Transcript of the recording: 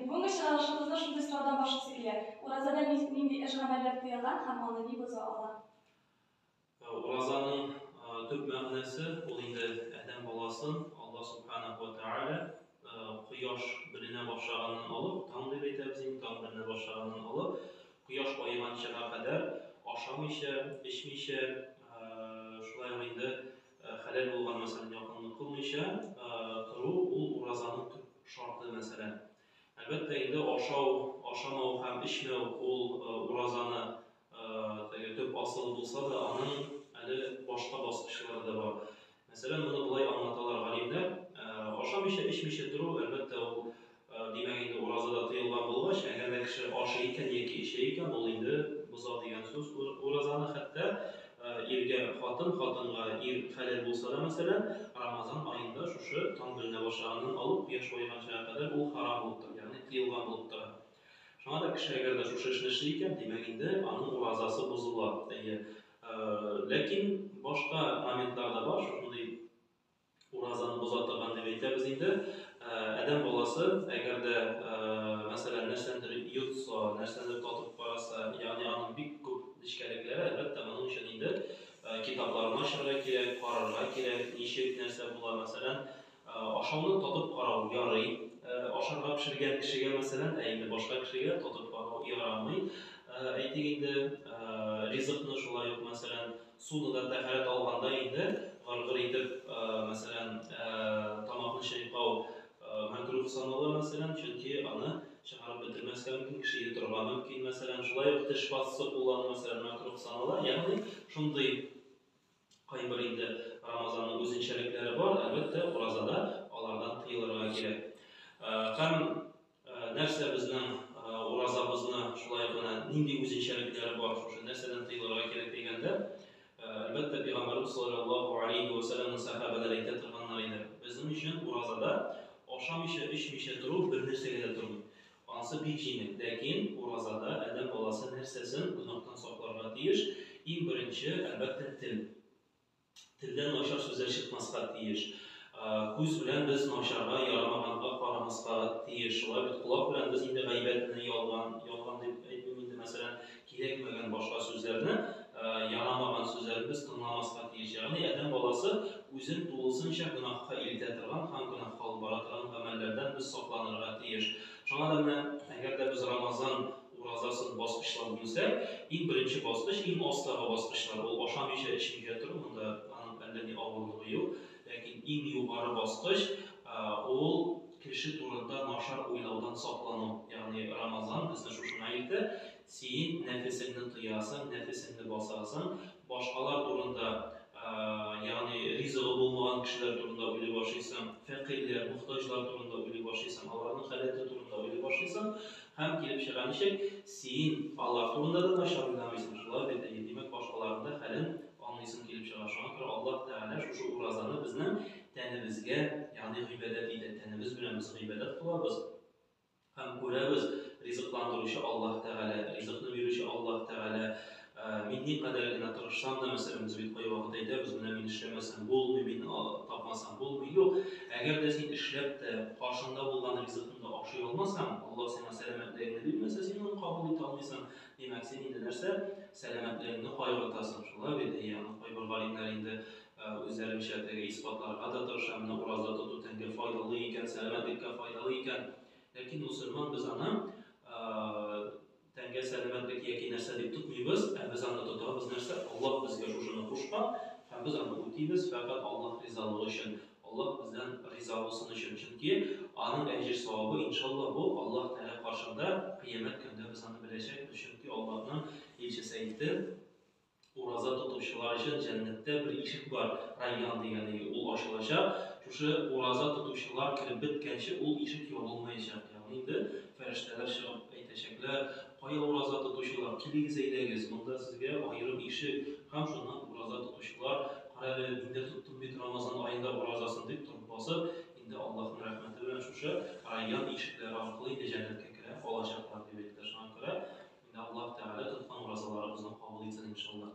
Bunun şarjımızda şunday sorudan başlısı gelir. Urazada nindi ejrameler kıyılan hem onu bir boza alan. Urazanın tüp məhnəsi o indi Ədəm balasın Allah Subhanahu wa Ta'ala Quyosh bilinə başlağından alıb, tam da beytəbizin tam bilinə başlağından alıb, Quyosh ayımançına qədər aşamışə, içmişə, şulayım indi xəlal olğan məsələn yaxınlıq qılmışə, turu o Urazanın tüp şartı məsələn. Əlbəttə indi aşamağı həm içməu ol Urazanı tüp asılı bulsa da onun başqa basqışları da var. Məsələn, bunu bulay anlatalar qalimlər. Aşamışə, içmişə turu, əlbəttə o demək indi Urazada tıyılğan bulğaç, əgər də kişi aşı ikən, yeki işe ikən, ol indi buza deyən söz. Urazanı xəttə irgə xatın, xatınğa ir xəlal bulsa da məsələn, Ramazan ayında şuşu tam bilinə başlağından alıb, yaş boyğançaya qədər o haram bulubdur, yəni tıyılğan bulubdur. Şuna da kişi əgər də şuşu işləşi ikən, demək indi onun urazası bozular. Lakin başqa momentlarda var, şunday Urazanı bozatdığan deməkdə biz indi Ədəm balası əgər də məsələn nərsəndir yutsa, nərsəndir tatıb qarasa, yəni onun bir qüb dişkəlikləri əlbəttə bunun üçün indi kitablarına aşırığa kirək, qararına kirək, nişik nərsə bula məsələn aşamını tatıb qarav yarı, aşırığa pişirgən kişiyə məsələn, əyni başqa kişiyə tatıb qarav yaramı. Aytıq indi rizqini şulay yox məsələn, sunu da təxərət alğanda indi qarqır edib məsələn tamaqını şeyqav məkruh sanılır məsələn, çünki onu çıxarıb bitirməzkə mümkün, kişi yuturğa mümkün məsələn, şulay yox diş basısı kullanı məsələn məkruh sanılır. Yəni, şunday qaybır indi Ramazanın özünçəlikləri var, əlbəttə Urazada onlardan tıyılırğa gerək. Həm nərsə bizdən Urazabızına şulay yox nindi özünçəlikləri var, şuşu nərsədən tıyılırğa gerək deyəndə əlbəttə Peyğəmbərimiz sallallahu aleyhi və səlləmin səhabələr aytırğanlar idi. Bizim üçün Urazada aşamışə, içmişə durub bir nərsə qədər durur. Hansı bir kimi, lakin Urazada Ədəm balası nərsəsin günahdan saxlarına deyiş. İlk birinci əlbəttə til. Tildən naşar sözlər çıxmasqa deyiş. Göz bilən biz naşarğa, yaramağanğa qaramasqa deyiş. Qulaq bilən biz indi qəybətini, yalğan deyib aytmım indi məsələn gerekməgən başqa sözlərini yaramağan sözləri biz tınlamasqa deyiş. Yəni Ədəm balası özün dolusunca günahqa iltətirğan, həm günahqa albaratırğan əməllərdən biz saxlanırğa deyiş. Şuna da əgər də biz Ramazan Urazasını basqışlar bilsək, ilk birinci basqış, ilk aslağı basqışlar, o aşamışə içmişə durur, bunda onun əlini ağırlığı yox. Lakin ilk yuqarı basqış, o kişi turunda naşar oylaudan saxlanır. Yəni Ramazan bizdə şuşuna ildə sen nəfəsini tıyasan, nəfəsini basasan, başqalar turunda, yəni rizqi bulmağan kişilər turunda öyle başlaysan, fəqirlər, muhtaclar turunda öyle başlaysan, Allah'ın xələti turunda öyle başlaysan, həm gelib şəğənişək, sen Allah turunda da naşar oylamaysan, şular demək başqalarında xəlin anlaysın gelib şəğənişən. Allah Teala şu Urazanı bizdən tənimizgə, yəni qeybədət edə, tənimiz bilən biz qeybədət qılabız. Həm görəbiz, rizqlandırışı Allah Teala, rizqini verişi Allah Teala, minni qədərinə tırışsan da məsələn biz bir qoyu vaxt eydə, biz buna min işləməsən bolmuyor, min tapmasan bolmuyor. Yox, əgər də sen işləb də qarşında bulunan rizqində aşıy olmasan, Allah sənə sələmətlərini bilməsə, sen onu qabul et almaysan, demək sen indi nərsə sələmətlərini qayğırtasın. Şunlar verdi, yəni qaybır qalimlər indi özləri müşəhətəyə isbatlarına da tırışan, Urazda tutu təngə faydalı ikən, sələmətlikə faydalı ikən. Lakin Müslüman biz ana təngə sələmətlik yəki nərsə deyib tutmayız, biz ana tutaq, biz nərsə Allah bizə şuşunu quşqan, həm biz ana utiyiz, fəqət Allah rizalığı üçün, Allah bizdən riza olsun üçün. Çünki anın əcir savabı inşallah bu, Allah Teala qarşında qiyamət gündə biz ana biləcək, çünki Allah'ın elçisi aytdı. Uraza tutuşular üçün cənnətdə bir işıq var, Rayyan deyəni, o aşılacaq. Şuşu Uraza tutuşular kirib bitkənçi, o işıq yorulmayacaq. Yəni indi fəriştələr шығıb aytacaqlar, qaya Uraza tutuşular, kiliyiz eyləgiz, bunda sizə ayrım işıq, həm şundan Uraza tutuşular, qarəli indi tuttum bir Ramazan ayında Urazasını deyib turub basıb, indi Allah'ın rəhməti bilən şuşu Rayyan işıqləri arqılı indi cənnətə kirib olacaqlar deməkdir. Şuna görə indi Allah Teala tutqan Urazalarımızdan qabul etsin inşallah.